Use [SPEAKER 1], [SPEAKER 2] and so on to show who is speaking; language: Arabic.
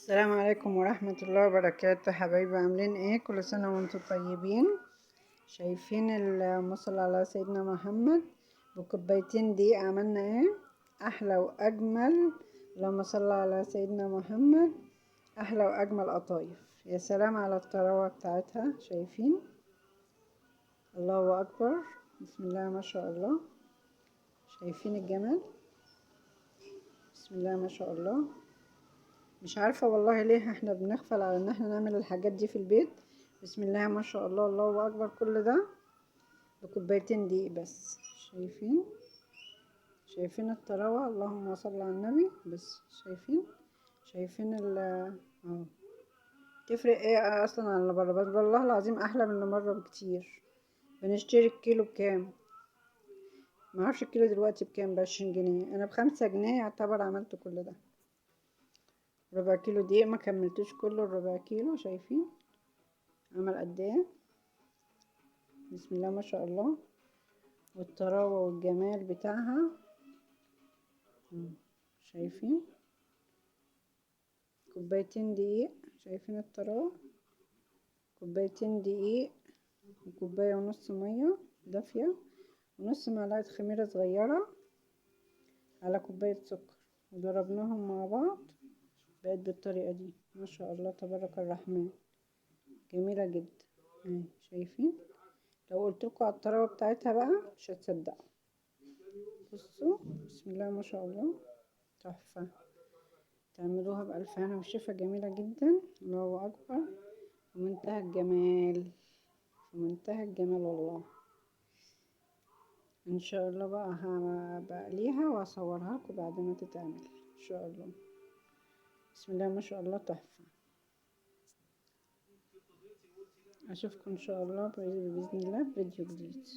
[SPEAKER 1] السلام عليكم ورحمة الله وبركاته. حبايبي عاملين ايه؟ كل سنة وانتم طيبين. شايفين المصلى على سيدنا محمد بكوبايتين دقيق عملنا ايه؟ احلى واجمل. اللهم صل على سيدنا محمد. احلى واجمل قطايف. يا سلام على الطراوة بتاعتها. شايفين؟ الله اكبر. بسم الله ما شاء الله. شايفين الجمال؟ بسم الله ما شاء الله. مش عارفة والله ليه احنا بنغفل على ان احنا نعمل الحاجات دي في البيت. بسم الله ما شاء الله. الله اكبر. كل ده بكوبايتين دقيق بس. شايفين الطراوة. اللهم صل على النبي. بس شايفين اهو. تفرق ايه اصلا عن اللي بره؟ بس والله العظيم احلى من اللي بره بكتير. بنشتري الكيلو بكام؟ ما اعرفش الكيلو دلوقتي بكام. ب20 جنيه. انا ب5 جنيه يعتبر عملت كل ده. ربع كيلو دقيق ما كملتوش كله. الربع كيلو. شايفين عمل قد ايه؟ بسم الله ما شاء الله. والطراوة والجمال بتاعها. شايفين؟ كوبايتين دقيق. شايفين الطراوة؟ كوبايتين دقيق وكوباية ونص مية دافية ونص معلقة خميرة صغيرة على كوباية سكر، وضربناهم مع بعض. بقت بالطريقة دي. ما شاء الله تبارك الرحمن. جميلة جدا. شايفين؟ لو قلتلكوا على الطراوة بتاعتها بقى مش هتصدقوا. بصوا. بسم الله ما شاء الله. تحفة. تعملوها بألف هنا وشفا. جميلة جدا. الله أكبر. في منتهى الجمال. في منتهى الجمال والله. إن شاء الله بقى بقليها وأصورها لكم بعد ما تتعمل إن شاء الله. بسم الله ما شاء الله. تحفة. أشوفكم إن شاء الله بإذن الله في فيديو جديد.